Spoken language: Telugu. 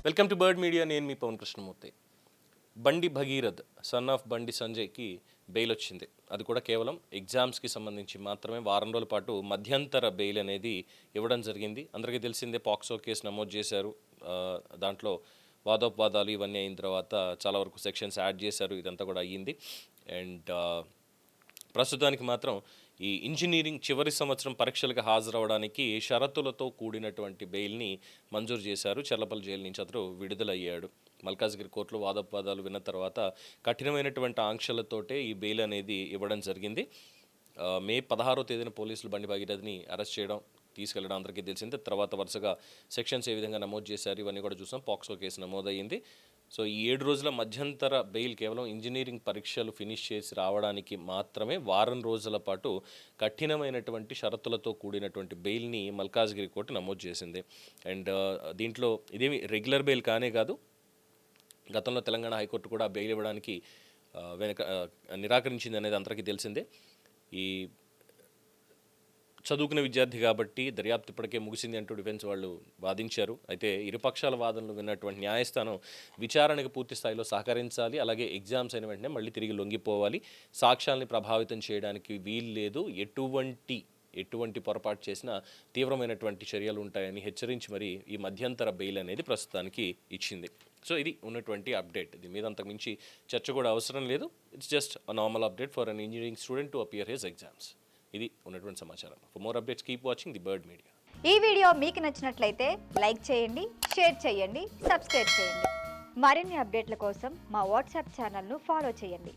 Welcome to bird media. నేను మీ పవన్ కృష్ణమూర్తి. బండి భగీరథ్ సన్ ఆఫ్ బండి సంజయ్కి బెయిల్ వచ్చింది. అది కూడా కేవలం ఎగ్జామ్స్కి సంబంధించి మాత్రమే. వారం రోజుల పాటు మధ్యంతర బెయిల్ అనేది ఇవ్వడం జరిగింది. అందరికీ తెలిసిందే, పాక్సో కేసు నమోదు చేశారు. దాంట్లో వాదోపవాదాలు ఇవన్నీ అయిన తర్వాత చాలా వరకు సెక్షన్స్ యాడ్ చేశారు. ఇదంతా కూడా అయ్యింది. అండ్ ప్రస్తుతానికి మాత్రం ఈ ఇంజనీరింగ్ చివరి సంవత్సరం పరీక్షలకు హాజరవడానికి షరతులతో కూడినటువంటి బెయిల్ని మంజూరు చేశారు. చర్లపల్లి జైలు నుంచి అతడు విడుదలయ్యాడు. మల్కాజ్గిరి కోర్టులో వాదోపవాదాలు విన్న తర్వాత కఠినమైనటువంటి ఆంక్షలతోటే ఈ బెయిల్ అనేది ఇవ్వడం జరిగింది. మే 16వ తేదీన పోలీసులు బండి భగీరథ్ని అరెస్ట్ చేయడం, తీసుకెళ్లడం అందరికీ తెలిసిందే. తర్వాత వరుసగా సెక్షన్స్ ఏ విధంగా నమోదు చేశారు ఇవన్నీ కూడా చూసాం. పాక్సో కేసు నమోదయ్యింది. సో ఈ 7 రోజుల మధ్యంతర బెయిల్ కేవలం ఇంజనీరింగ్ పరీక్షలు ఫినిష్ చేసి రావడానికి మాత్రమే. వారం రోజుల పాటు కఠినమైనటువంటి షరతులతో కూడినటువంటి బెయిల్ని మల్కాజ్గిరి కోర్టు నమోదు చేసింది. అండ్ దీంట్లో ఇదేమి రెగ్యులర్ బెయిల్ కానే కాదు. గతంలో తెలంగాణ హైకోర్టు కూడా బెయిల్ ఇవ్వడానికి నిరాకరించింది అనేది అందరికీ తెలిసిందే. ఈ చదువుకునే విద్యార్థి కాబట్టి దర్యాప్తు ఇప్పటికే ముగిసింది అంటూ డిఫెన్స్ వాళ్ళు వాదించారు. అయితే ఇరుపక్షాల వాదనలు విన్నటువంటి న్యాయస్థానం విచారణకు పూర్తి స్థాయిలో సహకరించాలి, అలాగే ఎగ్జామ్స్ అయిన వెంటనే మళ్ళీ తిరిగి లొంగిపోవాలి, సాక్ష్యాల్ని ప్రభావితం చేయడానికి వీలు లేదు, ఎటువంటి పొరపాటు చేసినా తీవ్రమైనటువంటి చర్యలు ఉంటాయని హెచ్చరించి మరి ఈ మధ్యంతర బెయిల్ అనేది ప్రస్తుతానికి ఇచ్చింది. సో ఇది ఉన్నటువంటి అప్డేట్. దీని మీద అంతకుమించి చర్చ కూడా అవసరం లేదు. It's just a normal update for an engineering student to appear his exams. ఇది ఉన్నటువంటి సమాచారం. For more updates keep watching the bird media. ఈ వీడియో మీకు నచ్చినట్లయితే లైక్ చేయండి, షేర్ చేయండి, సబ్స్క్రైబ్ చేయండి. మరిన్ని అప్డేట్ల కోసం మా వాట్సాప్ ఛానల్ను ఫాలో చేయండి.